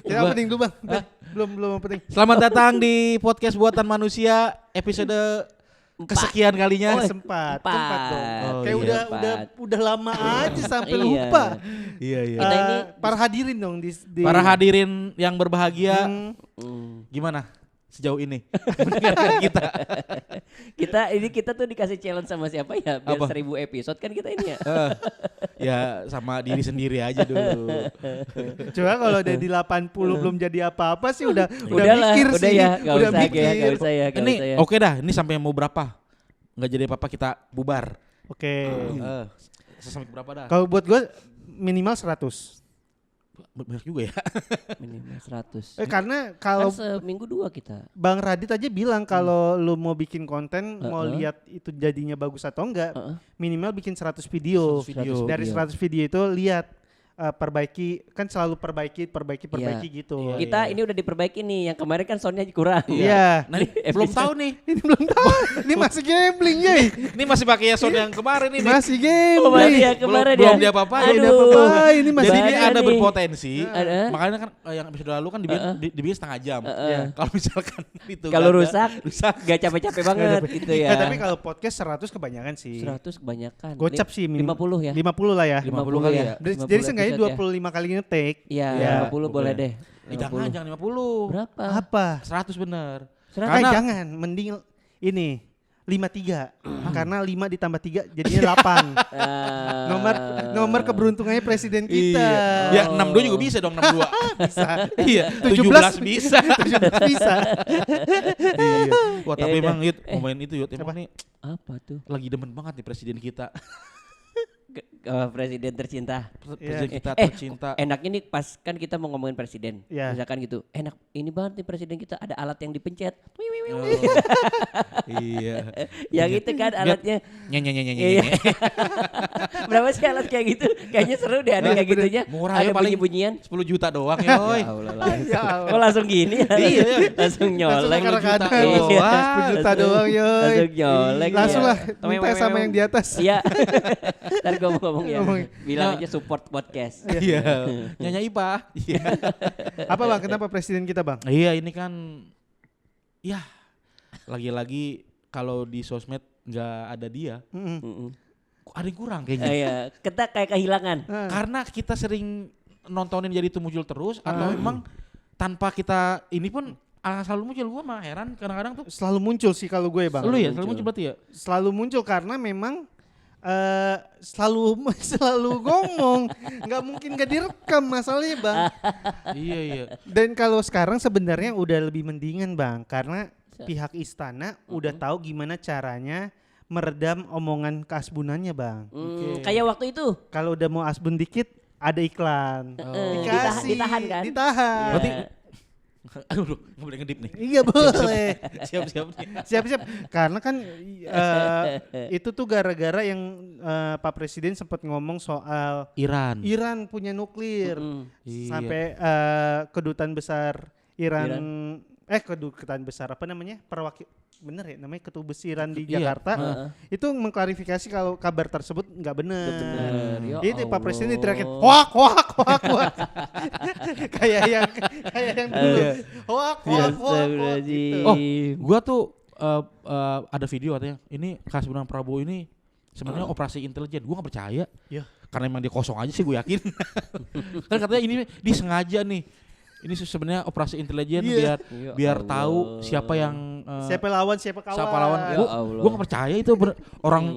Ya opening dulu Bang. Belum opening. Selamat datang di podcast Buatan Manusia episode kesekian kalinya. Sempat dong. Oh, Kayak iya. udah lama aja sampai Iya. lupa. Iya. Kita ini Para hadirin dong di Para hadirin yang berbahagia, gimana sejauh ini mendengarkan kita? kita tuh dikasih challenge sama siapa ya? Biar Apa? 1000 episode kan kita ini ya. Ya sama diri sendiri aja dulu. Coba kalau udah di 80 belum jadi apa-apa sih udah Udahlah, mikir udah sih. ya, gak udah usah mikir. ya, gak usah ya. Ini oke dah, ini sampai mau berapa? Nggak jadi apa-apa kita bubar. Oke. Sampai berapa dah? Kalau buat gue minimal 100. Banyak juga ya. Minimal 100. Karena Kan kalau seminggu 2 kita. Bang Radit aja bilang kalau lu mau bikin konten, mau lihat itu jadinya bagus atau enggak, minimal bikin 100 video. 100 video. Dari 100 video itu lihat perbaiki, kan selalu perbaiki Iya. gitu. Kita ini udah diperbaiki nih, yang kemarin kan soundnya kurang. Iya. Nah, ini belum tahu nih. Ini belum tahu. Ini masih gambling, Yey. Ini masih pakai sound yang kemarin ini. Masih Oh, berarti gambling. ya kemarin belum ya. dia apa-apa. Aduh. Ini masih Jadi ini bahaya ada nih. berpotensi. Ada. Makanya kan yang episode lalu kan dibikin setengah jam. Kalau misalkan itu Kalau nggak ada, rusak gak capek-capek banget gitu ya. Tapi kalau podcast 100 kebanyakan sih. 100 kebanyakan. Gocap sih 50 ya. 50 lah ya. 50 kali ya. Jadi seenggaknya 50 episode 25 kali nge-take. Iya, Ya. 50 boleh deh. Jangan 50. Berapa? Apa? 100 bener. Karena jangan, mending ini 53. Karena 5 ditambah 3 jadinya 8. Nomor keberuntungannya presiden kita. Iya. Ya 62 juga bisa dong 62. Bisa. Iya, 17 bisa. 17 bisa. Iya. Wah, tapi Ya emang udah. Yud, ngomongin itu Yud, emang nih Apa tuh? lagi demen banget nih presiden kita. Presiden tercinta. Presiden kita Eh, tercinta. Enaknya nih pas kan kita mau ngomongin presiden. Iya. Misalkan gitu. Enak ini banget nih presiden kita ada alat yang dipencet. Oh. Iya. Yang itu kan alatnya. Nyanyi. Iya. Berapa sih alat kayak gitu? Kayaknya seru deh ada kayak gitunya. Murah ada ya paling bunyi-bunyian. 10 juta doang ya, Boy. Ya Allah langsung. Ya Allah. Kok langsung gini ya? Iya. Langsung nyoleng. kadang-kadang. Iya. 10 juta doang, yoy. Langsung nyoleng. Langsung ya. lah minta sama yang di atas. Iya. Ntar gue mau ngomong ya. Ngomong. Bilang aja support podcast. Iya. Nyanyi Ipa. Iya. Apa Bang? Kenapa presiden kita Bang? Iya, ini kan ya lagi-lagi kalau di sosmed nggak ada dia, kok ada yang kurang kayaknya. Iya, kita kayak kehilangan. Karena kita sering nontonin jadi itu muncul terus atau memang tanpa kita ini pun selalu muncul. Gua mah heran kadang-kadang tuh. Selalu muncul sih kalau gue Bang. Lu ya selalu muncul berarti ya? Selalu muncul karena memang selalu ngomong, nggak mungkin nggak direkam masalahnya Bang. Iya. Dan kalau sekarang sebenarnya udah lebih mendingan Bang, karena pihak istana udah tahu gimana caranya meredam omongan keasbunannya Bang. Kayak waktu itu. Kalau udah mau asbun dikit ada iklan, dikasih, Ditahan kan? ditahan. Berarti aduh, nggak boleh ngedip nih. Iya boleh. Siap-siap nih. Siap-siap. Karena kan itu tuh gara-gara yang Pak Presiden sempat ngomong soal Iran punya nuklir. Iya. Sampai kedutaan besar Iran. Kedutaan besar apa namanya? Bener ya namanya ketubusiran di Iya. Jakarta. Itu mengklarifikasi kalau kabar tersebut nggak benar. Ya Itu Pak Allah. Presiden diterakin hoak. kayak yang dulu. Hoak. Gitu. Oh, gua tuh ada video katanya. Ini Kasbunang Prabowo ini sebenarnya operasi intelijen. Gua nggak percaya. Ya. Karena emang dia kosong aja sih gue yakin. Kan katanya ini disengaja nih. Ini sebenarnya operasi intelijen Iya. biar tahu siapa yang Siapa lawan, siapa kawan. siapa lawan. Ya Allah. Gua nggak percaya itu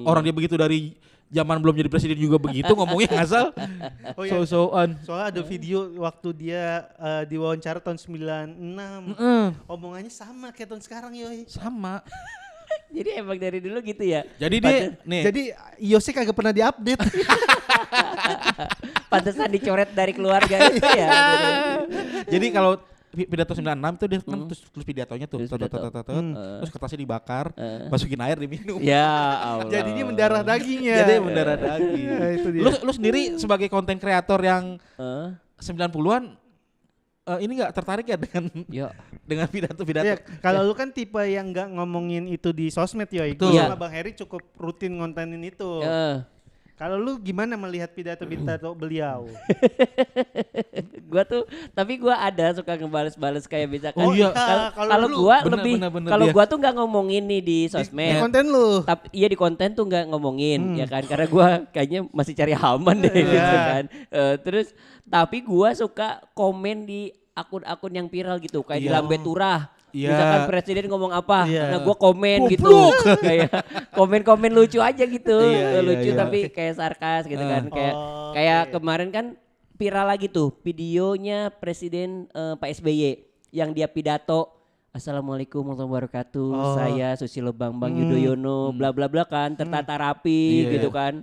orang dia begitu dari zaman belum jadi presiden juga begitu ngomongnya ngasal. Oh iya. So-soan. Soalnya ada video waktu dia diwawancara tahun 96. Omongannya sama kayak tahun sekarang yoi. Sama. Jadi emang dari dulu gitu ya. Jadi dia nih. Jadi Yose kagak pernah diupdate. Pantesan dicoret dari keluarga itu ya. Jadi kalau pidato 96 itu dia kan terus pidatonya tuh Terus pidato. terus kertasnya dibakar, masukin air diminum. Ya Allah. Jadinya mendarah dagingnya. Jadi mendarah daging. Ya, itu dia. Lu sendiri sebagai konten kreator yang 90-an ini enggak tertarik ya dengan pidato-pidato? Ya, kalau lu kan tipe yang nggak ngomongin itu di sosmed yoi. Betul. Gua sama Bang Heri cukup rutin ngontenin itu. Kalau lu gimana melihat pidato beliau? Tapi gua ada suka ngebales-bales kayak misalkan. Oh iya. Kalau lu- gua bener, lebih, bener, kalau iya. gua tuh nggak ngomongin nih di Di sosmed. konten lu. Tapi iya di konten tuh nggak ngomongin ya kan, karena gua kayaknya masih cari aman deh gitu kan. Terus tapi gua suka komen di akun-akun yang viral gitu kayak di Iya. Lambe Turah. Iya. Misalkan presiden ngomong apa, Iya. nah gua komen gitu, kayak komen-komen lucu aja gitu, Iya, lucu iya. tapi kayak sarkas gitu kan, kayak Oh, kayak oke. kemarin kan viral lagi tuh videonya presiden Pak SBY yang dia pidato. Assalamualaikum warahmatullahi wabarakatuh. Oh. Saya Susilo Bambang Yudhoyono, bla bla bla kan, tertata rapi Iya. gitu kan.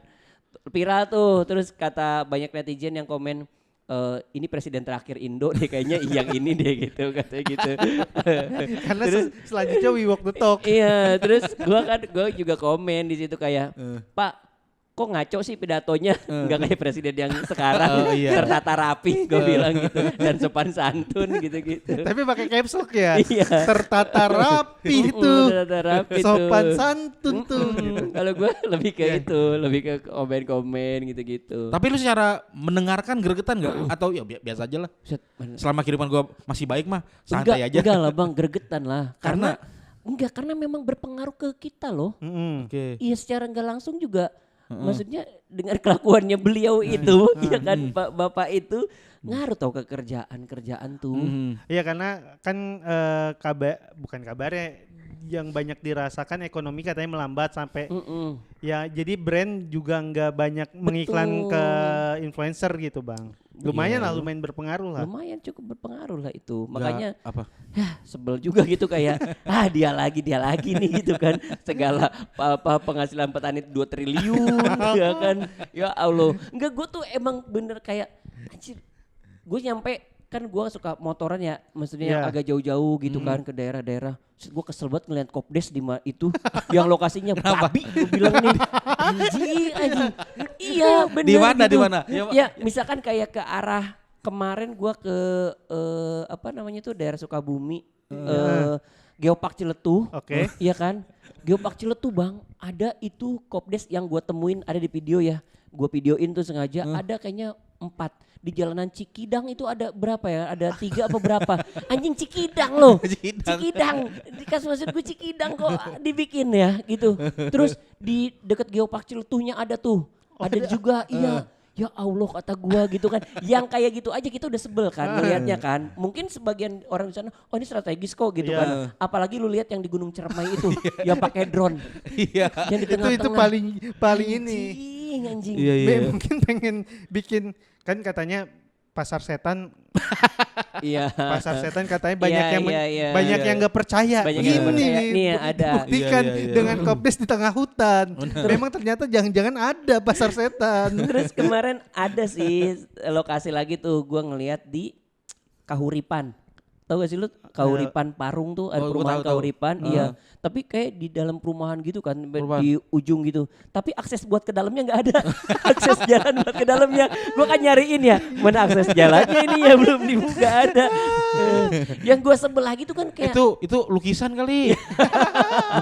Viral tuh, terus kata banyak netizen yang komen, ini presiden terakhir Indo deh kayaknya yang ini deh gitu katanya gitu. Karena selanjutnya we walk the talk. Iya, terus gua juga komen di situ kayak, Pak, kok ngaco sih pidatonya, nggak kayak presiden yang sekarang, Oh, iya. tertata rapi, gue bilang gitu, dan sopan santun gitu-gitu. Tapi pakai caps lock ya. Iya. Tertata rapi tuh. Tertata rapi Sopan tuh. santun tuh. gitu. Kalau gue lebih ke itu, lebih ke komen-komen gitu-gitu. Tapi lu secara mendengarkan gregetan nggak? Atau ya biasa aja lah. Buset, mana- Selama kehidupan gua masih baik mah santai aja. Enggak lah bang, gregetan lah. Karena? Karena memang berpengaruh ke kita loh. Mm-mm. Oke. Iya secara nggak langsung juga. Maksudnya dengan kelakuannya beliau itu, ya kan bapak itu ngaruh tau ke kerjaan tuh. Iya karena kan bukan kabarnya yang banyak dirasakan ekonomi katanya melambat sampai ya jadi brand juga nggak banyak mengiklan ke influencer gitu bang. Lumayan lah, lumayan berpengaruh lah. Lumayan cukup berpengaruh lah itu. Makanya apa? sebel juga gitu kayak dia lagi nih gitu kan, segala penghasilan petani 2 triliun ya kan, ya Allah. Enggak, gue tuh emang bener kayak anjir, gue nyampe kan gue suka motoran ya, maksudnya yang agak jauh-jauh gitu kan ke daerah-daerah. Gue kesel banget ngeliat Kopdes itu yang lokasinya babi, gue bilang nih anjing. Iya bener. Di gitu. mana? Ya misalkan kayak ke arah kemarin gua ke apa namanya tuh daerah Sukabumi, Geopark Ciletuh. Oke. Iya kan? Geopark Ciletuh bang, ada itu Kopdes yang gua temuin ada di video ya. Gua videoin tuh sengaja, ada kayaknya 4. Di jalanan Cikidang itu ada berapa ya? Ada 3 apa berapa? Anjing Cikidang loh. Cikidang. Dikasih maksud gue Cikidang kok dibikin ya gitu. Terus di dekat Geopark Ciletuhnya ada tuh. Ada juga iya. Ya Allah kata gua gitu kan. Yang kayak gitu aja kita udah sebel kan melihatnya kan. Mungkin sebagian orang di sana, oh ini strategis kok gitu kan. Apalagi lu lihat yang di Gunung Cermai itu yang pakai drone. Iya. Yang di Itu tengah-tengah. paling ini. Anjing. Iya. Mungkin pengen bikin kan katanya pasar setan. Iya. Pasar setan katanya banyak Iya, yang iya. banyak yang nggak percaya. Banyak yang nggak percaya. Nih, ada. Buktikan Iya. dengan Kopdes di tengah hutan. Memang ternyata jangan-jangan ada pasar setan. Terus kemarin ada sih lokasi lagi tuh gua ngelihat di Kahuripan. Tahu gak sih lu Kahuripan Parung tuh ada Oh, gua perumahan tahu. Kahuripan, iya. Tapi kayak di dalam perumahan gitu kan, Perumahan. di ujung gitu. Tapi akses buat ke dalamnya nggak ada. Akses jalan buat ke dalamnya. Gua kan nyariin ya, mana akses jalannya ini ya belum dibuka ada. Yang gua sebel lagi tuh kan kayak Itu lukisan kali.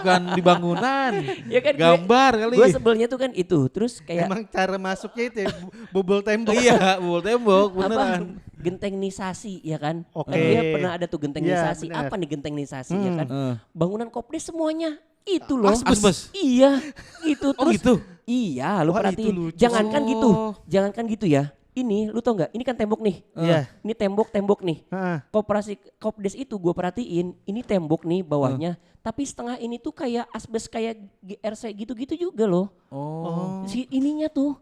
Bukan di bangunan. ya kan Gambar kali. Gue sebelnya tuh kan itu. Terus kayak Emang cara masuknya itu ya, bobol tembok. Iya, bubul tembok apa beneran. gentengnisasi ya kan. Oke. Kan dia pernah ada tuh gentengnisasi. Iya, benar. Apa nih gentengnisasi ya kan? Heeh. Bangunan Kopdes semuanya itu loh. Asbes. Iya, itu Oh, terus. gitu? Iya, lu Wah, perhatiin. itu lucu. Jangankan gitu. Oh. Jangankan gitu ya. Ini lu tau nggak? Ini kan tembok nih. Iya. Ini tembok nih. Heeh. Koperasi Kopdes itu gue perhatiin, ini tembok nih bawahnya, tapi setengah ini tuh kayak asbes kayak GRC gitu-gitu juga loh. Oh. Si ininya tuh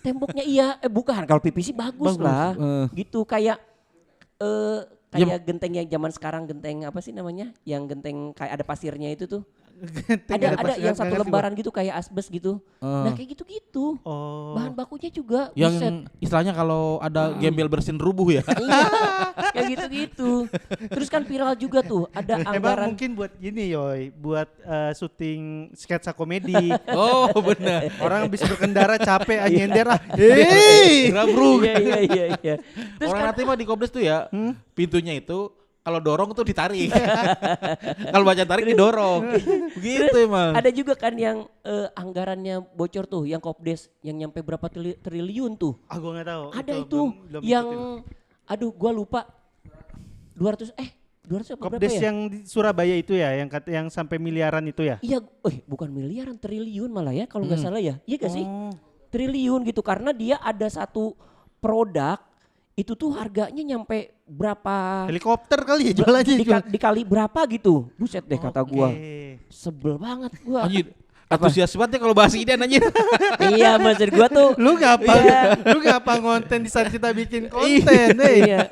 temboknya iya, bukan kalau PVC bagus lah, gitu kayak kayak genteng yang zaman sekarang, genteng apa sih namanya? Yang genteng kayak ada pasirnya itu tuh. Ada yang satu lembaran gitu kayak asbes gitu. Nah kayak gitu-gitu. Oh. Bahan bakunya juga Yang buset. istilahnya kalau ada gembel bersin rubuh ya. Iya, kayak gitu-gitu. Terus kan viral juga tuh, ada Emang anggaran. mungkin buat gini Yoy, buat syuting sketsa komedi. Oh, benar. Orang habis berkendara capek nyender ah. Hei. Rabrug. Iya. Terus Orang kan nanti mah di Kopdes tuh ya, pintunya itu kalau dorong tuh ditarik. Kalau baca tarik didorong. Gitu emang. Ada juga kan yang anggarannya bocor tuh, yang Kopdes yang nyampe berapa triliun tuh. Ah gue nggak tahu. Ada itu belum yang ikutin. aduh gua lupa 200 apa berapa Kopdes ya? yang di Surabaya itu ya, yang sampai miliaran itu ya? Iya, bukan miliaran, triliun malah ya kalau nggak salah ya. Iya gak sih? Oh. Triliun gitu karena dia ada satu produk itu tuh harganya nyampe berapa Helikopter kali ya jualannya. dikali berapa gitu. Buset deh kata gua. Oke. Sebel banget gua. Anjir, antusias banget ya kalau bahas ini anjir. Iya, maksud gua tuh Lu ngapa? Iya. Lu ngapa ngonten di saat kita bikin konten, iya.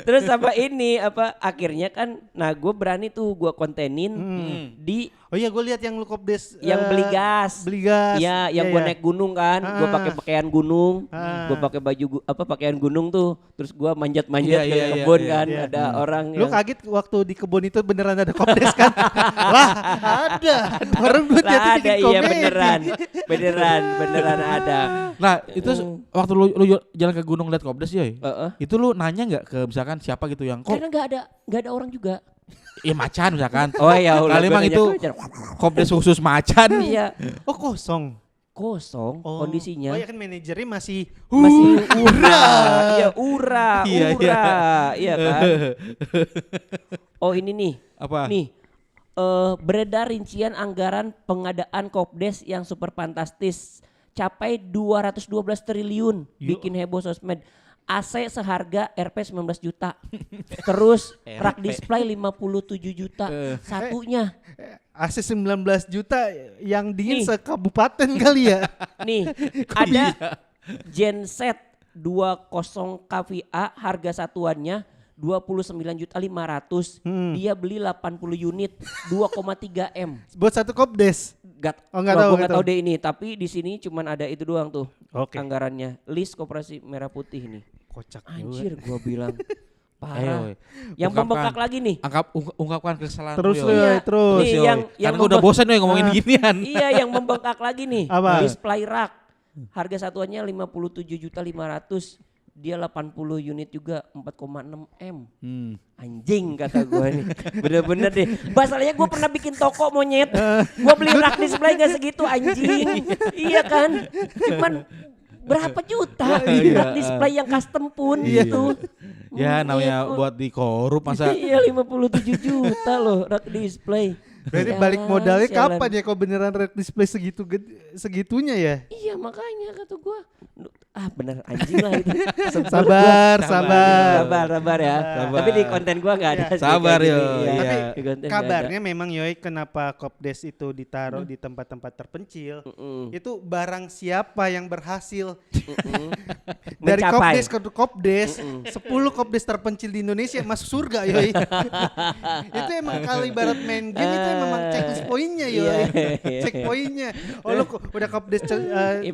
Terus apa ini akhirnya kan gua berani tuh gua kontenin di Oh iya gue lihat yang lu Kopdes yang beli gas. Beli gas. Iya, yang gua naik gunung kan, gua pakai pakaian gunung, gua pakai baju pakaian gunung tuh, terus gua manjat-manjat ke kebun kan, ada orang Lu yang kaget waktu di kebun itu beneran ada Kopdes kan? Lah, ada. Orang gue lah jadi ada bikin iya komedi. beneran ada. Nah itu waktu lu jalan ke gunung lihat Kopdes ya, itu lu nanya nggak ke misalkan siapa gitu yang kok? Karena nggak ada orang juga. Iya macan misalkan. Oh ya udah. Kali emang itu Kopdes khusus macan. Iya. Oh kosong. Kosong kondisinya. Oh ya kan manajernya masih ura. Iya ura. Iya kan. Oh ini nih. Apa? Nih. Beredar rincian anggaran pengadaan Kopdes yang super fantastis capai 212 triliun. Bikin heboh sosmed. AC seharga Rp 19 juta. Terus rak display 57 juta satunya. AC 19 juta yang dingin sekabupaten kali ya. Nih, ada genset 20 kVA harga satuannya 29.500.000. Dia beli 80 unit 2,3 M. Buat satu Kopdes. Nggak tahu deh ini, tapi di sini cuman ada itu doang tuh. Oke. Anggarannya. List Koperasi Merah Putih nih. Kocak Anjir gua bilang. Parah. Ayo, Yang membengkak lagi nih. Ungkapkan kesalahan terus lu, lu, terus. Nih, yang Karena gua udah bosan nih ngomongin ginian. Iya, yang membengkak lagi nih. Apa? Display rak. Harga satuannya 57.500.000. Dia 80 unit juga 4,6 M. Anjing kata gue nih. Bener-bener deh. Masalahnya gue pernah bikin toko monyet. Gue beli rak display gak segitu anjing. Iya kan. Cuman berapa juta rak display yang custom pun gitu. Ya namanya buat di korup masa. Iya 57 juta loh rak display. Berarti balik modalnya kapan ya kalau beneran red display segitunya ya? Iya makanya kata gue. Bener anjing lah itu. Sabar ya. Tapi di konten gue gak ada. Sabar yo. Tapi kabarnya memang Yoy kenapa Kopdes itu ditaruh di tempat-tempat terpencil. Itu barang siapa yang berhasil. Dari Kopdes ke Kopdes. 10 Kopdes terpencil di Indonesia masuk surga Yoy. Itu emang kalau ibarat main game itu memang checklist poinnya Yoy. Check poinnya. Oh lu udah Kopdes cermai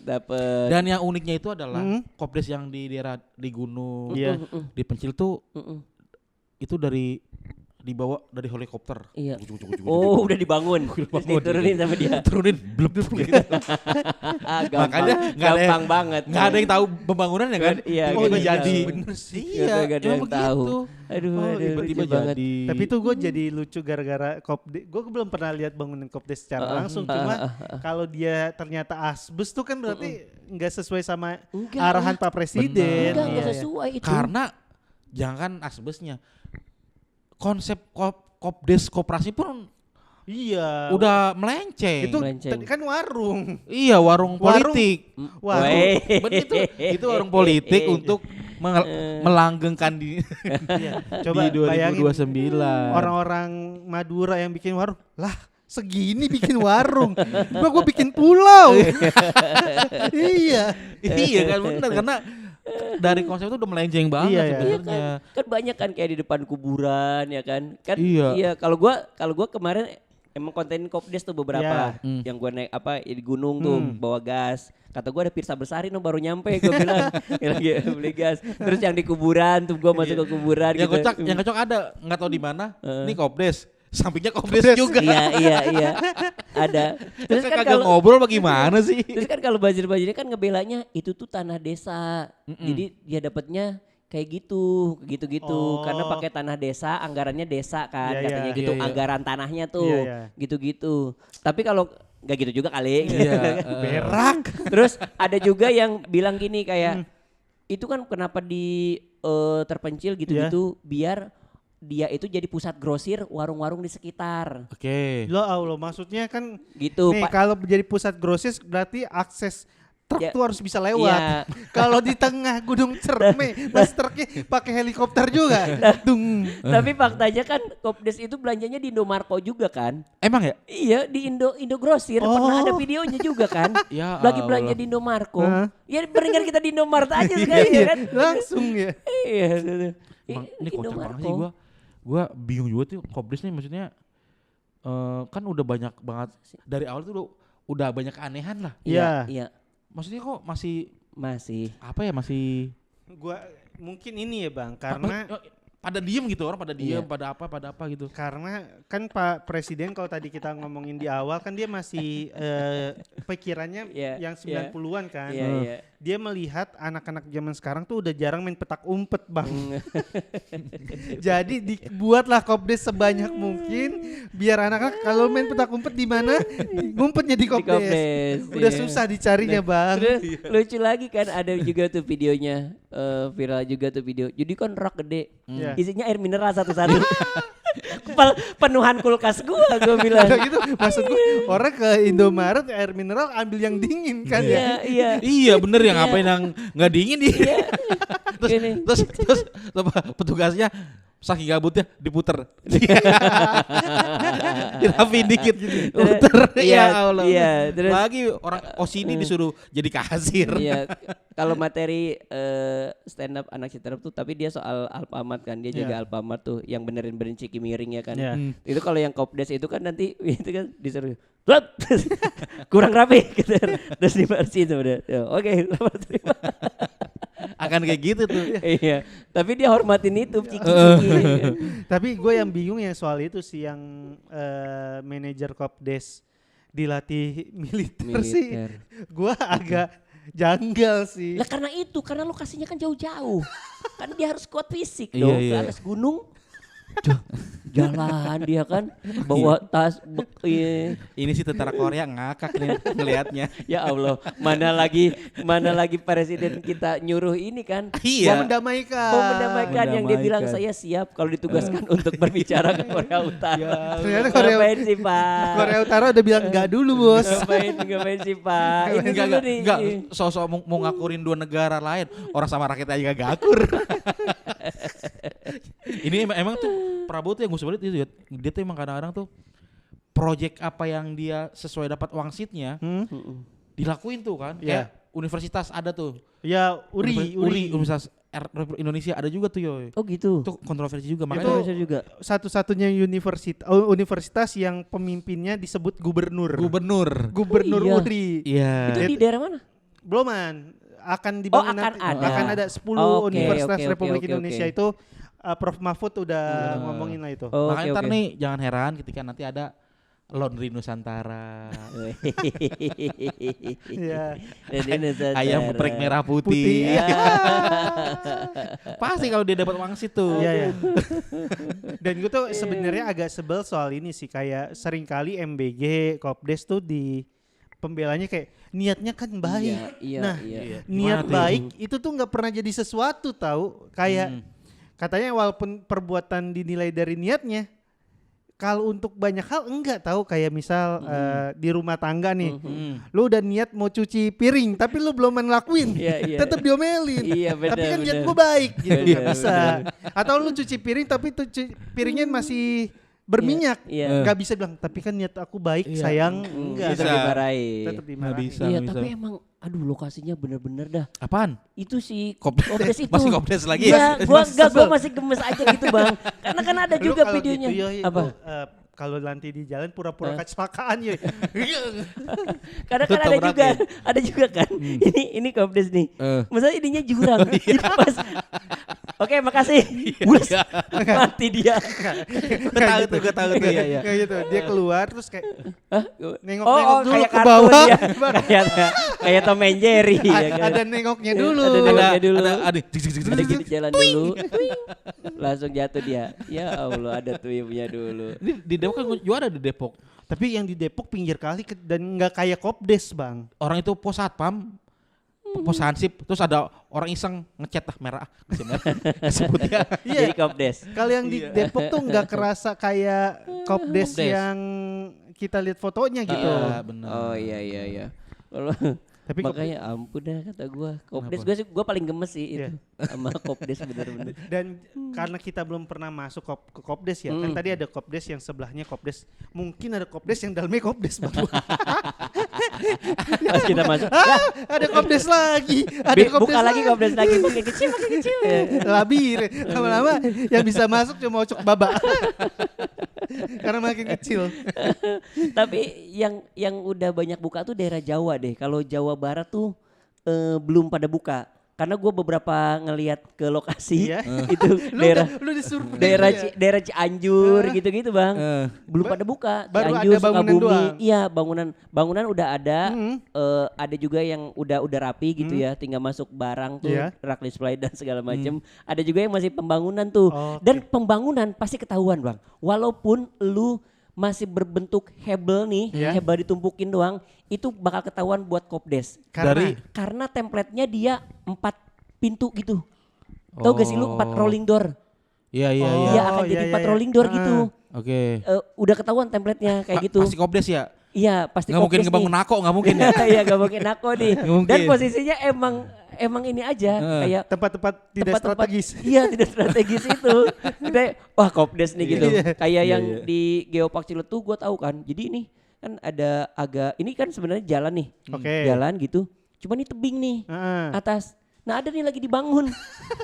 dapat. Dan yang uniknya itu adalah Kopdes yang di daerah di gunung, di pencil tuh itu dibawa dari helikopter. Iya. Oh udah dibangun. Diturunin sama dia. Turunin blub gitu. Makanya gampang banget. Nggak ada yang tahu pembangunan ya kan? Iya. Tiba-tiba jadi. Bener sih. Iya. Gak ada yang tahu. Aduh. Tiba-tiba jadi. Tapi itu gue jadi lucu gara-gara Kopdes. Gue belum pernah lihat bangunan Kopdes secara langsung. Cuma kalau dia ternyata asbes tuh kan berarti nggak sesuai sama arahan Pak Presiden. Enggak sesuai itu. Karena jangan asbesnya. Konsep Kopdes koperasi pun udah melenceng. Itu tadi kan warung. Iya, warung politik. Itu itu warung politik untuk melanggengkan di Coba di 2029. Orang-orang Madura yang bikin warung. Lah, segini bikin warung. Gue bikin pulau. Iya kan benar karena dari konsep itu udah melenceng banget sebenarnya. Kan banyak kan kayak di depan kuburan ya kan. Iya. Kalau gua kemarin emang kontenin Kopdes tuh beberapa yang gua naik di gunung tuh bawa gas. Kata gua ada Pirsa Besari baru nyampe gua bilang lagi beli gas. Terus yang di kuburan tuh gua masuk ke kuburan yang gitu. Yang kocak ada enggak tahu di mana. Ini Kopdes. Sampingnya Kopdes juga. Iya. Ada. Terus kan kagak ngobrol bagaimana sih? Terus kan kalau banjir-banjirnya kan ngebelanya itu tuh tanah desa. Jadi dia dapatnya kayak gitu karena pakai tanah desa, anggarannya desa kan katanya gitu, anggaran tanahnya tuh gitu-gitu. Tapi kalau nggak gitu juga kali. Berak. Terus ada juga yang bilang gini kayak itu kan kenapa di terpencil gitu-gitu biar dia itu jadi pusat grosir warung-warung di sekitar. Oke. Lo Allah, maksudnya kan Gitu. nih kalau jadi pusat grosir berarti akses truk Ya. tuh harus bisa lewat. Iya. Kalau di tengah Gunung Cerme, pas truknya pakai helikopter juga. Dung. Tapi faktanya kan Kopdes itu belanjanya di Indomarko juga kan? Emang ya? Iya di Indo Grosir pernah ada videonya juga kan? Ya Lagi belanja Allah. di Indomarko. Hah? Ya beringat kita di Indomart aja sekali ya kan? Langsung ya. Iya gitu. Ini kocak banget sih gua bingung juga tuh Kopdes nih, maksudnya kan udah banyak banget dari awal tuh udah banyak keanehan lah. Iya. Maksudnya kok masih apa ya, masih Gua mungkin ini ya Bang, karena pada diem gitu, orang pada diem, pada apa gitu. karena kan Pak Presiden kalau tadi kita ngomongin di awal kan dia masih pikirannya yang 90-an kan. Iya. Dia melihat anak-anak zaman sekarang tuh udah jarang main petak umpet Bang. Jadi dibuatlah Kopdes sebanyak mungkin biar anak-anak kalau main petak umpet di mana ngumpetnya di Kopdes. Udah susah dicarinya Bang. Terus lucu lagi kan ada juga tuh videonya viral juga tuh video. Jadi kan rak gede. Isinya air mineral satu-satu. Penuhan kulkas gua bilang. Udah gitu maksud gue orang ke Indomaret air mineral ambil yang dingin kan ya. Iya bener yang ngapain yang nggak dingin nih. terus petugasnya saking gabutnya diputer. Dirapiin dikit puter. Ya Allah. Iya, terus lagi orang OCD disuruh jadi kasir. Iya. Kalau materi stand up anak stand up tuh tapi dia soal Alfamart kan, dia jaga Alfamart tuh yang benerin ciki miring ya kan. Itu kalau yang Kopdes itu kan nanti itu kan disuruh kurang rapi gitu. Terus dibersihin udah. Oke, selamat terima. Akan kayak gitu tuh. Iya. Tapi dia hormatin itu ciki. Tapi gue yang bingung yang soal itu sih yang manajer Kopdes dilatih militer. Sih. Gue agak janggal sih. Lah karena lokasinya kan jauh-jauh. Kan dia harus kuat fisik dong ke atas gunung. Jalan dia kan bawa tas Ini sih tentara Korea ngakak nih ngelihatnya. Ya Allah, mana lagi presiden kita nyuruh ini kan. Mau mendamaikan Yang dia bilang saya siap kalau ditugaskan untuk berbicara ke Korea Utara. Ternyata Ngapain sih Pak? Korea Utara udah bilang enggak dulu bos. Ngapain sih Pak? Ini dulu nih. Enggak, sosok mau ngakurin dua negara lain. Orang sama rakyat aja gak ngakur. Ini emang tuh Prabowo tuh yang gue sulit itu ya. Dia tuh emang kadang-kadang tuh project apa yang dia sesuai dapat wangsitnya dilakuin tuh kan. Kayak universitas ada tuh. Ya URI Universitas Indonesia ada juga tuh Yoy. Oh gitu. Itu kontroversi juga makanya. Itu juga satu-satunya universitas yang pemimpinnya disebut gubernur URI. Iya. Itu di daerah mana? Beloman. Akan dibangun akan ada 10 universitas Republik Indonesia itu Prof Mahfud udah ngomongin lah itu. Makanya ntar nih jangan heran ketika nanti ada Laundry Nusantara. Ayam geprek merah putih. Pasti kalau dia dapat wangsit tuh. Iya. Dan gue tuh sebenarnya agak sebel soal ini sih, kayak seringkali MBG Kopdes tuh di pembelanya kayak niatnya kan baik. Niat baik itu tuh nggak pernah jadi sesuatu tahu. Kayak katanya walaupun perbuatan dinilai dari niatnya, kalau untuk banyak hal enggak tahu. Kayak misal di rumah tangga nih, lu udah niat mau cuci piring tapi lu belum ngelakuin, tetap diomelin. Tapi kan niat gua baik gitu, nggak bisa. Atau lu cuci piring tapi piringnya masih berminyak, nggak bisa bilang tapi kan niat aku baik sayang, enggak. Tetap dimarahin. Tetap dimarahin. Iya tapi emang aduh lokasinya bener-bener dah. Apaan? Itu si Kopdes itu. Masih Kopdes lagi ya? Gua masih gemes aja gitu Bang. Karena kan ada juga videonya. Gitu, apa? Kalau nanti di jalan pura-pura kecelakaan ya. Karena kan ada juga kan. Ini Kopdes nih. Maksudnya ininya jurang. Jadi Oke, makasih. Wus, mati dia. Gue tahu tuh ya. Kayak gitu. Dia keluar terus kayak Hah? nengok-nengok dulu kayak ke kartun bawah. dia. kayak Tom and Jerry ya kan. Ada nengoknya dulu. Ada nengoknya dulu. Ada Ada gini jalan dulu. Langsung jatuh dia. Ya Allah, ada tuyulnya dulu. Ini di Depok kan juara di Depok. Tapi yang di Depok pinggir kali dan nggak kayak Kopdes, Bang. Orang itu pos satpam, pos hansip, terus ada orang iseng ngecat merah, kasih merah, sebut ya. Jadi Kopdes. Kalau yang di Depok tuh nggak kerasa kayak Kopdes Kopdes. yang kita lihat fotonya gitu. Iya, benar. Oh iya. Kalau Tapi makanya ampun dah kata gua. Kopdes gua paling gemes sih itu sama Kopdes bener-bener. Dan karena kita belum pernah masuk ke Kopdes ya, kan tadi ada Kopdes yang sebelahnya Kopdes. Mungkin ada Kopdes yang dalamnya Kopdes, Bang. Pas kita masuk, Ada Kopdes lagi. Ada Kopdes buka lagi Kopdes lagi makin kecil. Labir. Lama-lama yang bisa masuk cuma Ocok Baba. Karena makin kecil. Tapi yang udah banyak buka tuh daerah Jawa deh. Kalau Jawa Barat tuh belum pada buka. Karena gue beberapa ngelihat ke lokasi Iya. itu Lu disuruh daerah Cianjur gitu-gitu bang, belum pada buka. baru Cianjur, ada bangunan Sukabumi, doang. iya bangunan udah ada, ada juga yang udah rapi gitu ya, tinggal masuk barang tuh, Iya. rak display dan segala macem. Ada juga yang masih pembangunan tuh, Oh, dan pembangunan pasti ketahuan bang, walaupun lu masih berbentuk hebel nih, Iya. hebel ditumpukin doang, itu bakal ketahuan buat Kopdes. Karena template-nya dia 4 pintu gitu. Tahu gak sih lu 4 rolling door? Iya. Iya akan jadi 4 rolling door gitu. Oke. Udah ketahuan template-nya kayak gitu. Pasti Kopdes ya? Iya pasti Nggak mungkin Kopdes ngebangun nih. nako, nggak mungkin ya? Iya gak mungkin nako nih. Nggak mungkin. Dan posisinya emang ini aja kayak tempat-tempat tidak tempat-tempat- strategis. Iya tidak strategis itu. Kita wah Kopdes nih gitu. Iya. Kayak yang di Geopark Ciletuh gue tahu kan. Jadi ini kan ada ini kan sebenarnya jalan nih. Oke. Jalan gitu. Cuma ini tebing nih atas. Nah ada nih lagi dibangun.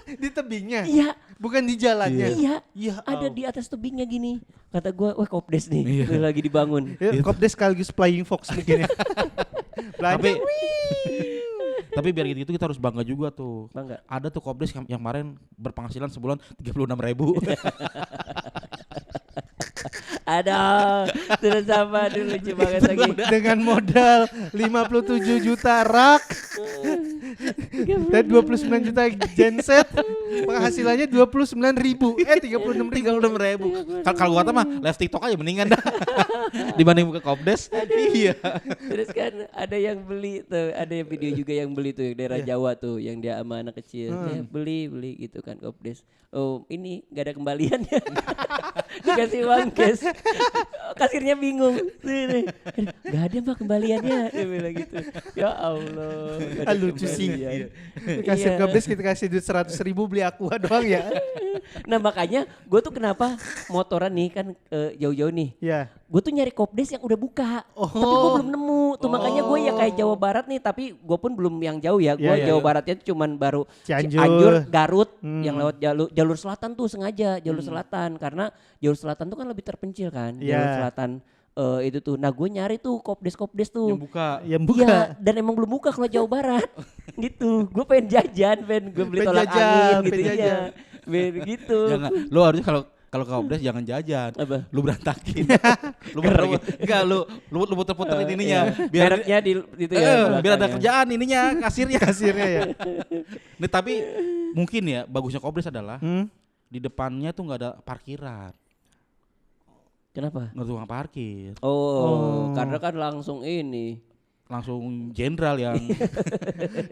Di tebingnya. Iya. Bukan di jalannya. Iya. Ya Ada di atas tebingnya gini. Kata gue, wah Kopdes nih. Iya. Tuh lagi dibangun. Ya, Kopdes sekaligus Flying Fox mungkin ya. Tapi tapi biar gitu kita harus bangga juga tuh. Bangga. Ada tuh Kopdes yang kemarin berpenghasilan sebulan 36.000. Ada terus apa dulu lucu banget lagi. Dengan modal 57 juta rak dan 29 juta genset, penghasilannya 29.000. 36.000. Kalau gua mah live TikTok aja mendingan dah. Dibanding buka Kopdes. Iya. Terus kan ada yang beli tuh, ada yang video juga yang beli tuh yang daerah Jawa tuh, yang dia sama anak kecil. Beli gitu kan Kopdes. Oh ini gak ada kembaliannya. Dikasih uang cash. Kasirnya bingung. Gak ada mah kembaliannya. Dia bilang gitu. Ya Allah. Gak ada Lucu sih. kembalian. Kasih Iya. Kopdes kita kasih duit 100.000 beli aqua doang ya. Nah makanya gue tuh kenapa motoran nih kan jauh-jauh nih. Ya. Gue tuh nyari Kopdes yang udah buka. Tapi gue belum nemu. Tuh makanya gue ya kayak Jawa Barat nih. Tapi gue pun belum yang jauh ya. Gue Iya, Jawa Baratnya tuh cuman baru Cianjur. Garut. Yang lewat jalur selatan tuh sengaja. Jalur selatan. Karena jalur selatan tuh kan lebih terpencil kan. Iya. Jalur selatan itu tuh. Nah gue nyari tuh Kopdes tuh. Yang buka. Yang Iya, buka. dan emang belum buka kalau Jawa Barat. Gitu. Gue pengen jajan, gue beli Pengen tolak jajan, angin gitu pengen ya. jajan. Gitu. Jangan. Lu harusnya kalau ke Kopdes jangan jajan. Apa? Lu berantakin. lu puter-puterin ininya. Mereknya di itu ya. Biar ada belakangnya. kerjaan ininya Kasirnya ya. Nih tapi mungkin ya bagusnya Kopdes adalah di depannya tuh nggak ada parkiran, Kenapa? nggak ada tukang parkir, Karena kan langsung ini. langsung jenderal yang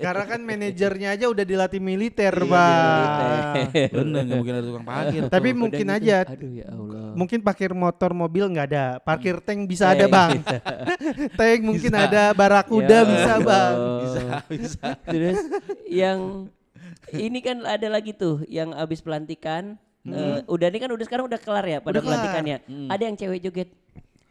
Karena kan manajernya aja udah dilatih militer, Iya, Bang. bener nggak mungkin ada tukang parkir. Tapi Tuh, mungkin udah aja. Aduh ya Allah. Mungkin parkir motor mobil nggak ada, parkir tank bisa ada, Bang. Tank mungkin Bisa. ada, barakuda Ya bisa, Bang. bisa. Terus yang ini kan ada lagi tuh yang abis pelantikan. Udah ini kan udah sekarang udah kelar ya pada Udah kelar. pelantikannya. Ada yang cewek joget.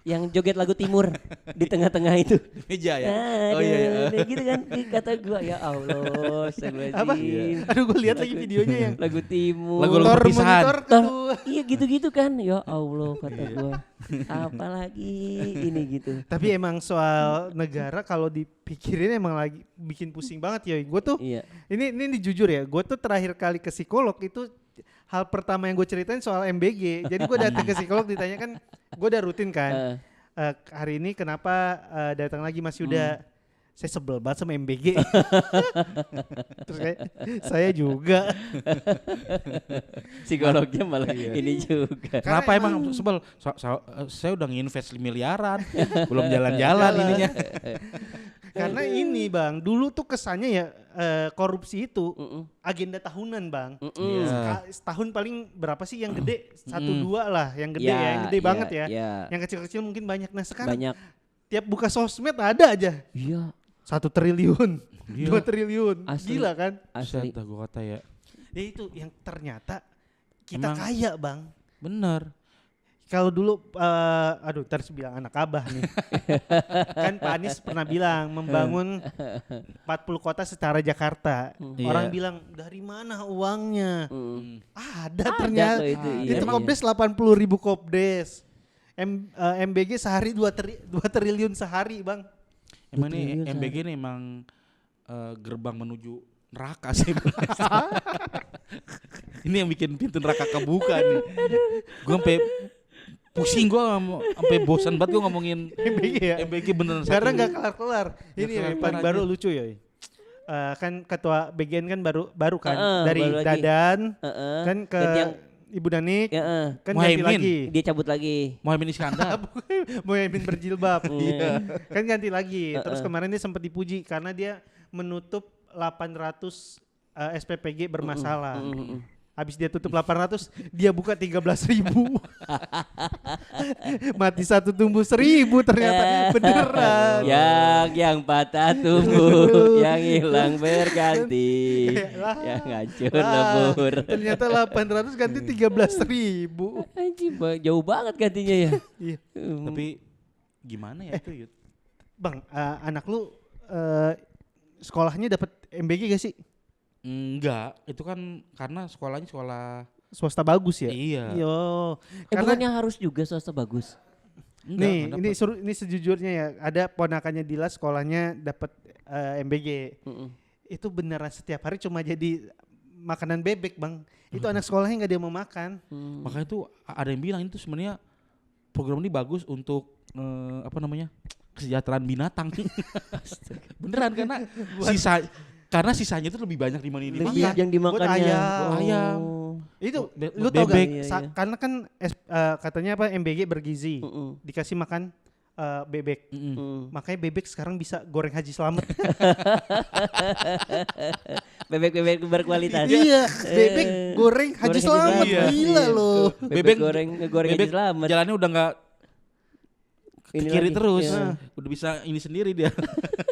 Yang joget lagu Timur di tengah-tengah itu. Meja ya. Nah, Iya. ada gitu kan kata gua ya Allah, Apa? astagfiruzzim. Aduh, gue lihat lagi videonya yang Lagu Timur. Lagu-lagu motor perpisahan. monitor Tar, kedua. iya gitu-gitu kan. Ya Allah kata gua. Apalagi ini gitu. Tapi emang soal negara kalau dipikirin emang lagi bikin pusing banget ya. Gue tuh Iya. ini jujur ya, gue tuh terakhir kali ke psikolog itu hal pertama yang gue ceritain soal MBG. Jadi gue datang ke psikolog ditanya kan, gue udah rutin kan. Hari ini kenapa datang lagi Mas Yuda? Saya sebel banget sama MBG. Terus kayak saya juga. Psikolognya malah ini juga. Kenapa emang sebel? Saya udah nginvest miliaran, belum jalan-jalan ininya. Karena ini Bang, dulu tuh kesannya ya korupsi itu agenda tahunan Bang. Setahun paling berapa sih yang gede? 1-2 lah yang gede ya, yang gede banget ya. Yang kecil-kecil mungkin banyak. Nah sekarang tiap buka sosmed ada aja. Iya. 1 triliun, 2 triliun. Asli. Gila kan? Asli. Gue kata ya. Ya itu yang ternyata kita kaya Bang. Bener. Kalau dulu, terus bilang anak abah nih. Kan Pak Anies pernah bilang membangun 40 kota secara Jakarta. Orang bilang dari mana uangnya? Ada ternyata. Itu Kopdes 80.000 Kopdes. MBG sehari 2 triliun sehari Bang. Emang nih MBG nih emang gerbang menuju neraka sih. Ini yang bikin pintu neraka kebuka nih. Gue sampai pusing, gue sampai bosan banget gue ngomongin MBG ya. MBG beneran. Karena nggak kelar-kelar. Ini yang paling baru lucu ya. Kan ketua BGN kan baru kan dari Dadan kan ke Ibu Danik kan ganti lagi. Dia cabut lagi. Mohaimin Iskandar. Mohaimin berjilbab. Kan ganti lagi. Terus kemarin dia sempat dipuji karena dia menutup 800 SPPG bermasalah. Habis dia tutup 800, dia buka 13.000. Mati 1 tumbuh 1.000 ternyata beneran. Yang patah tumbuh, yang hilang berganti, yang hancur lebur. Ternyata 800 ganti 13.000. Anjir, jauh banget gantinya ya. Iya. Tapi gimana ya itu Yud? Bang, anak lu sekolahnya dapat MBG gak sih? Enggak, itu kan karena sekolahnya sekolah swasta bagus ya. Iya. Karena bukannya harus juga swasta bagus. Enggak, ini sejujurnya ya, ada ponakannya Dila sekolahnya dapat MBG. Itu beneran setiap hari cuma jadi makanan bebek Bang. Itu anak sekolahnya nggak ada yang mau makan. Makanya tuh ada yang bilang itu sebenarnya program ini bagus untuk kesejahteraan binatang. Beneran karena sisanya itu lebih banyak yang dimakannya. Ayam. Itu lu tau gak? Karena kan katanya MBG bergizi. Dikasih makan bebek. Makanya bebek sekarang bisa goreng Haji Slamet. Bebek berkualitas. Iya, bebek goreng Haji Slamet. Gila loh. Bebek goreng Haji Slamet. Jalannya udah gak ke kiri terus, udah bisa ini sendiri dia.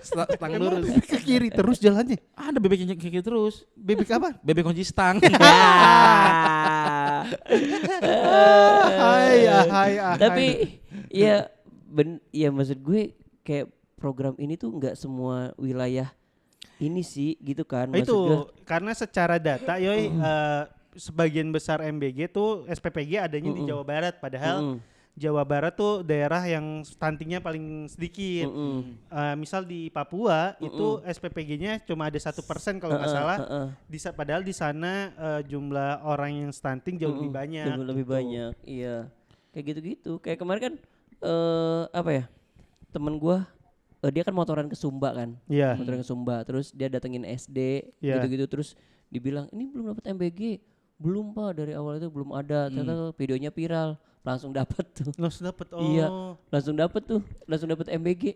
Stang lurus. Ke kiri terus jalannya. Ada bebek yang ke kiri terus. Bebek apa? Bebek kunci stang. Tapi ya maksud gue kayak program ini tuh nggak semua wilayah ini sih gitu kan. Itu karena secara data sebagian besar MBG tuh SPPG adanya di Jawa Barat, padahal Jawa Barat tuh daerah yang stuntingnya paling sedikit. Misal di Papua itu SPPG-nya cuma ada 1% kalau nggak salah. Padahal di sana jumlah orang yang stunting jauh lebih banyak. Jauh lebih banyak, iya. Kayak gitu-gitu. Kayak kemarin kan temen gue dia kan motoran ke Sumba kan. Motoran ke Sumba. Terus dia datengin SD gitu-gitu. Terus dibilang ini belum dapat MBG. Belum Pak, dari awal itu belum ada. Ternyata videonya viral. Langsung dapat tuh. Langsung dapat. Iya, langsung dapat tuh. Langsung dapat MBG.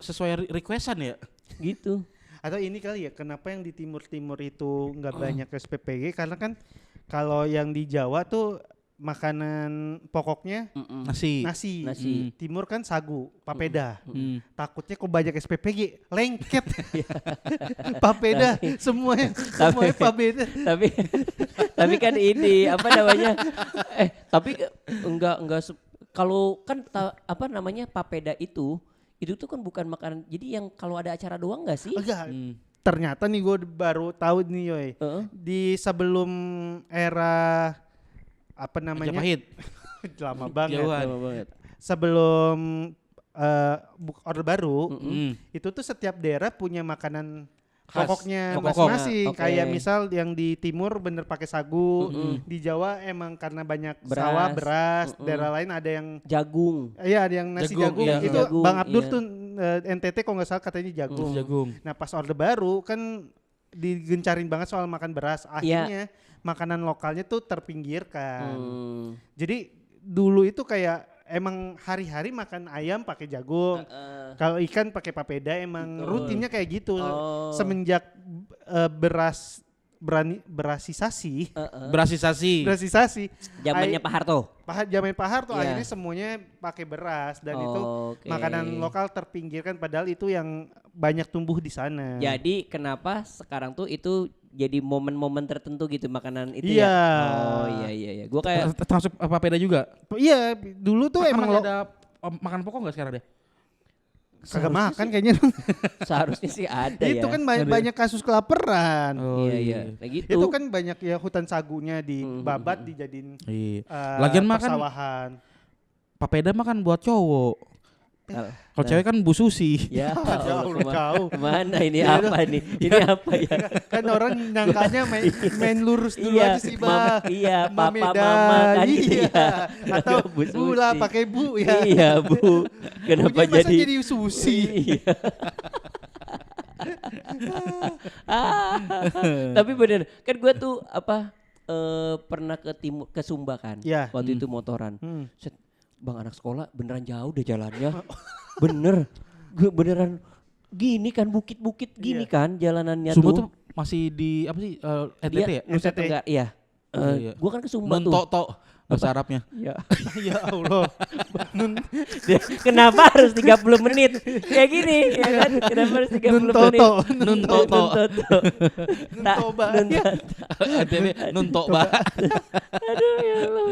Sesuai requestan ya? Gitu. Atau ini kali ya, kenapa yang di timur-timur itu nggak banyak SPPG? Karena kan kalau yang di Jawa tuh makanan pokoknya nasi. Timur kan sagu, papeda. Takutnya kok banyak SPPG, lengket. Papeda semuanya papeda. Tapi kan ini apa namanya? Tapi enggak kalau kan papeda itu tuh kan bukan makanan. Jadi yang kalau ada acara doang enggak sih? Enggak. Ternyata nih gue baru tahu nih Yoy. Di sebelum era apa namanya? Majapahit. Lama banget. Sebelum Orde Baru, itu tuh setiap daerah punya makanan pokoknya pokok. masing-masing. Oke. Kayak misal yang di timur bener pakai sagu, di Jawa emang karena banyak sawah, beras, daerah lain ada yang Jagung. iya ada yang nasi Jagung, jagung. iya. Itu Jagung, Bang Abdur iya. tuh NTT kalau nggak salah katanya jagung. Jagung. Nah pas Orde Baru kan digencarin banget soal makan beras. Akhirnya makanan lokalnya tuh terpinggirkan. Jadi dulu itu kayak emang hari-hari makan ayam pakai jagung. Kalau ikan pakai papeda emang rutinnya kayak gitu. Semenjak berasisasi. Berasisasi. Zamannya Pak Harto. Zaman Pak Harto Iya. akhirnya semuanya pakai beras dan itu Oke. makanan lokal terpinggirkan padahal itu yang banyak tumbuh di sana. Jadi kenapa sekarang tuh itu jadi momen-momen tertentu gitu makanan itu Iya. ya? Oh iya. Gua kayak Termasuk papeda juga. Iya, dulu tuh emang ada makan pokok nggak sekarang deh? kagak makan kayaknya. seharusnya sih ada ya. Itu kan banyak kasus kelaparan. Iya. Nah gitu. Itu kan banyak ya hutan sagunya dibabat dijadiin Iya. Lagian makan persawahan. papeda makan buat cowok. Kalau cewek kan Bu Susi. Ya, Jauh. Kemana ini apa nih? Ini apa ya? Kan orang nyangkanya main lurus dulu aja sih, Bang. Iya, papa Mameda, mama kan gitu iya. ya. Atau Bu Bu lah Susi. pakai Bu ya. Iya, Bu. Kenapa Bunya masa jadi jadi Susi? Iya. Tapi bener, kan gue tuh pernah ke Sumba kan. Iya. Waktu itu motoran. Set, Bang anak sekolah beneran jauh deh jalannya. Bener. Gue beneran gini kan bukit-bukit gini kan jalanannya Sumba tuh. tuh masih di apa sih NTT ya? Nusa NTT. Tenggara, iya. Iya. Gue kan ke Sumba tuh. Nuntoto bahasa Arabnya. Ya. Ya Allah. Kenapa harus 30 menit? Kayak gini, ya kan? Kenapa harus 30 menit? Nuntoto. Nuntoto. Nuntoba. NTT Nuntoba. Aduh ya Allah.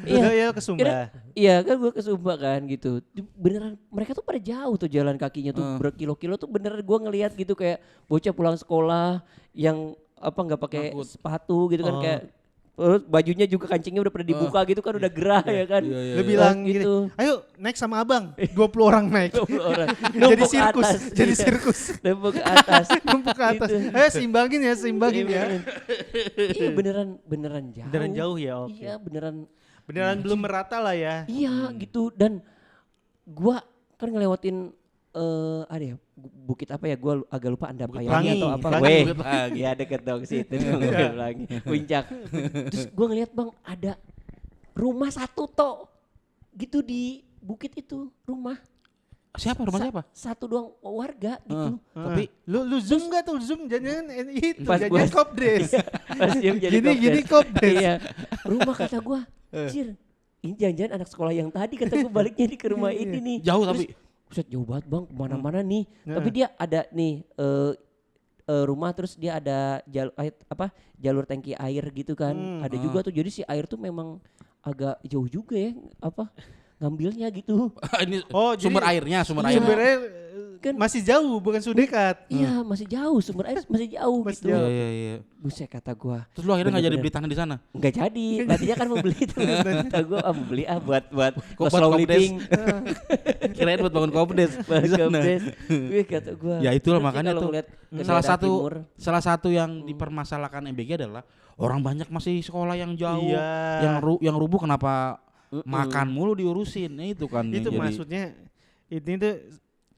Udah ya ke Sumba. Iya kan gue ke Sumba kan gitu. Beneran mereka tuh pada jauh tuh jalan kakinya tuh berkilo-kilo tuh beneran gue ngelihat gitu kayak bocah pulang sekolah yang apa nggak pakai sepatu gitu kan kayak terus bajunya juga kancingnya udah pada dibuka gitu kan udah gerah ya kan. Lu bilang gini, gitu. ayo naik sama abang. 20 orang naik. 20 orang. Jadi Numpuk ke sirkus. atas. Jadi Iya. sirkus. Numpuk ke atas. Numpuk ke atas. Gitu. Ayo seimbangin ya. Iya beneran jauh. Beneran jauh ya, oke. Iya Beneran belum merata lah ya. Iya gitu dan gua kan ngelewatin ada ya bukit apa ya gua agak lupa Pelangi. Andapayani atau apa. Pelangi. Weh, Bukit Pelangi. ya deket dong situ dong Pelangi. Puncak. Terus gua ngeliat Bang ada rumah satu tok gitu di bukit itu rumah. Siapa rumah siapa? Satu doang warga gitu. Tapi lu zoom gak tuh zoom jangan itu Pas jangan gua- kopdres. Pas dia menjadi Gini kopdres. Iya. Rumah kata gua, Cir, ini jangan-jangan anak sekolah yang tadi kata gua baliknya di ke rumah ini nih. Jauh Terus, tapi. Buset jauh banget Bang, kemana-mana nih. Tapi dia ada nih rumah terus dia ada jalur tangki air gitu kan. Ada juga tuh jadi si air tuh memang agak jauh juga ya ngambilnya gitu. Ini Oh, jadi sumber airnya. Sebenarnya Kan- masih jauh bukan sudah dekat. Iya masih jauh sumber air masih jauh Masih gitu. jauh. Iya. Buset kata gua. Terus lu akhirnya nggak jadi Bener-bener. beli tanah di sana? Nggak jadi, tadinya kan mau beli tuh. Kata gue mau beli buat Buat slow Kopdes. living. Kirain buat bangun kopdes di sana. Wih kata gue. Ya itulah makanya tuh salah satu yang Hmm. dipermasalahkan MBG adalah orang banyak masih sekolah yang jauh, Iya. yang rubuh kenapa makan mulu diurusin. Nah, itu kan yang Itu jadi- maksudnya ini tuh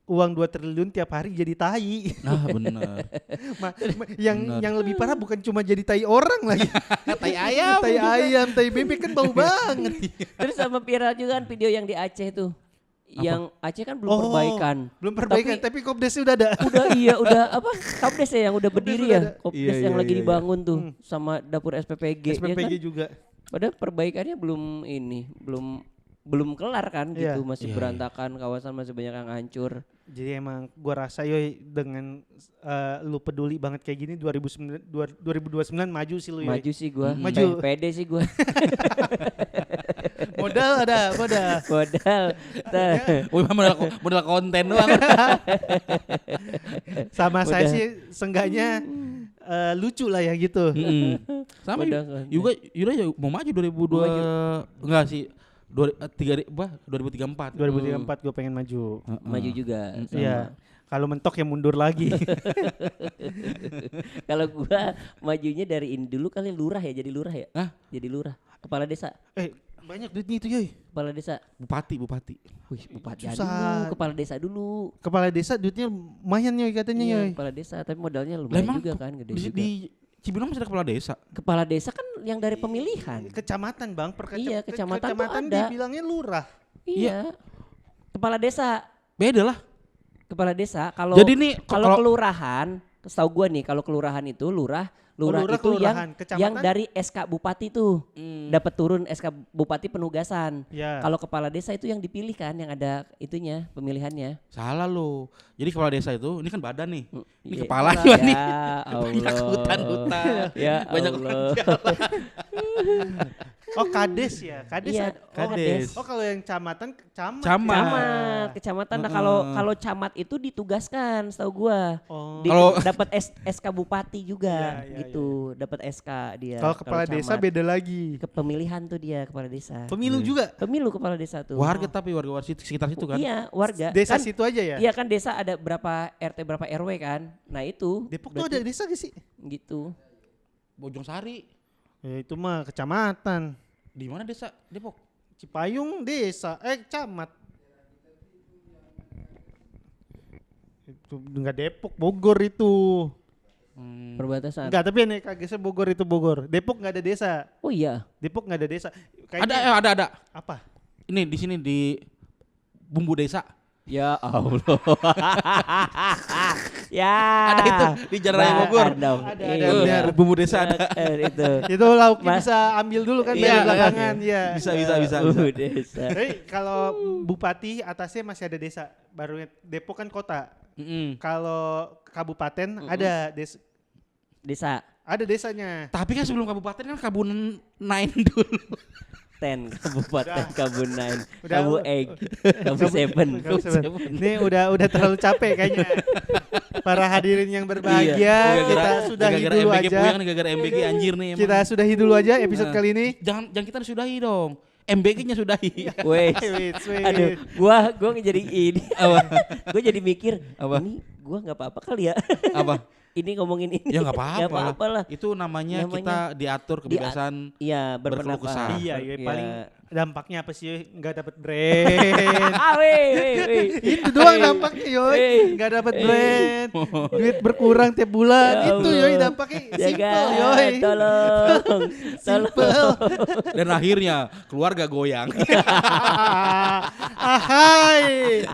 uang 2 triliun tiap hari jadi tai. Nah benar. Yang lebih parah bukan cuma jadi tai orang lagi. Tai ayam. Tai ayam, tai bebek kan bau banget. Terus sama viral juga kan video yang di Aceh tuh. Yang Aceh kan belum perbaikan. Belum perbaikan, tapi kopdesnya udah ada. Udah apa? Kopdes ya yang udah berdiri udah ya. ada. Kopdes Iya, yang iya, lagi iya. dibangun tuh sama dapur SPPG. ya SPPG kan? juga. Padahal perbaikannya belum kelar kan Iya. gitu masih Iya, berantakan kawasan masih banyak yang hancur. Jadi emang gua rasa Yoy dengan lu peduli banget kayak gini 2029 maju sih lu Yoy. Maju sih gua. Maju. Pede sih gua. Modal ada. Modal. Wih, modal konten doang. Sama saya Udah. sih seenggaknya lucu lah ya gitu. Sama Modal juga Yuda ya mau maju 2002 enggak sih 2034. 2034 gue pengen maju. Maju juga. Iya. Kalau mentok ya mundur lagi. Kalau gua majunya dari ini dulu kali lurah ya, jadi lurah ya. Hah? Jadi lurah. Kepala desa. Banyak duitnya itu Yoy. Kepala desa. Bupati. Wih, bupati Susah. dulu, kepala desa dulu. Kepala desa duitnya lumayan Yoy katanya Iya, Yoy. kepala desa tapi modalnya Lah lumayan emang juga kan, gede di, juga. di Cibinong masih ada kepala desa. Kepala desa kan yang dari pemilihan. Kecamatan Bang, Iya, kecamatan tuh ada. dibilangnya lurah. Iya. Kepala desa. Beda lah. Kepala desa kalau Jadi nih kalau kelurahan, setahu gua nih kalau kelurahan itu lurah lurah itu kelurahan. Kecamatan? yang dari SK Bupati tuh dapat turun SK Bupati penugasan. Ya. Kalau kepala desa itu yang dipilih kan, yang ada itunya pemilihannya. Salah lo. Jadi kepala desa itu, ini kan badan nih. Ini Iya. kepala Ya nih. Allah. Banyak hutan-hutan. Ya Banyak Allah. orang jalan. Oh kades ya, kades. Iya, Kades. Oh kalau yang camat. Camat, kecamatan. Nah kalau camat itu ditugaskan, setahu gua. Oh. Kalau- Dapat SK Bupati juga, Iya, iya, gitu. Dapat SK dia. Kalau kepala desa camat. beda lagi. Pemilihan tuh dia kepala desa. Pemilu juga. Pemilu kepala desa tuh. Warga tapi warga sekitar situ kan. Iya, warga. Desa Kan- situ aja ya. Iya kan desa ada berapa RT berapa RW kan. Nah itu. Depok tuh ada berarti desa gak sih? gitu. Bojong Sari. Ya itu mah kecamatan. Di mana desa Depok? Cipayung desa, camat. Itu enggak Depok, Bogor itu. Perbatasan. Enggak, tapi ini kagesnya Bogor itu Bogor. Depok enggak ada desa. Oh iya. Depok enggak ada desa. Ada. Apa? Ini di sini di Bumbu Desa. Ya Allah. Ya. Ada itu di Jalan Raya Bogor. Ada, Iya. benar. Bumbu Desa ada. Itu. Itu lauknya Mas- bisa ambil dulu kan Iya, dari belakangan ya. Bisa. Desa. Tapi kalau bupati atasnya masih ada desa. Baru Depok kan kota. Kalau kabupaten ada Desa. ada desanya. Tapi kan sebelum kabupaten kan Kabun 9 dulu. Kabupaten, Kabun 9, Udah. Kabu Egg, Kabu 7. Ini udah terlalu capek kayaknya. Para hadirin yang berbahagia, Iya. kita sudahi gara-gara dulu MBG aja. puyeng nih, gara-gara MBG anjir nih emang. Kita sudahi dulu aja episode Nah. kali ini. Jangan kita sudahi dong. MBG-nya sudahi. Wes. Wait. Aduh, gua jadi ini. Gua jadi mikir, Apa? ini gua nggak apa-apa kali ya. Apa? Ini ngomongin ini. Ya nggak apa-apa. lah. Itu namanya kita diatur kebebasan. Iya, berkeluh kesah. Iya, Iya. paling dampaknya apa sih? Nggak dapet brand. weh. Itu doang dampaknya Yoy. Nggak dapet brand. Duit berkurang tiap bulan. Ya Itu Allah. Yoy dampaknya simple Yoy. Tolong. Simple. Dan akhirnya keluarga goyang. Ahai.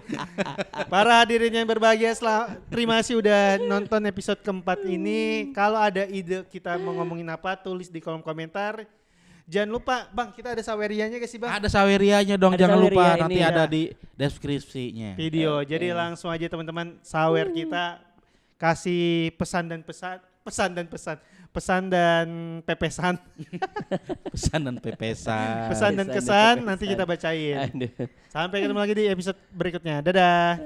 Para hadirin yang berbahagia, terima kasih udah nonton episode keempat ini. Kalau ada ide kita mau ngomongin apa, tulis di kolom komentar. Jangan lupa, Bang, kita ada sawerianya gak sih, Bang? Ada sawerianya dong, Ada jangan lupa saweria nanti ini, ada ya. di deskripsinya. Video. Jadi langsung aja teman-teman sawer kita kasih pesan dan pesan pepesan. Pesan dan pepesan. Pesan dan Pesan dan kesan pepesan. nanti kita bacain. Aduh. Sampai ketemu lagi di episode berikutnya. Dadah.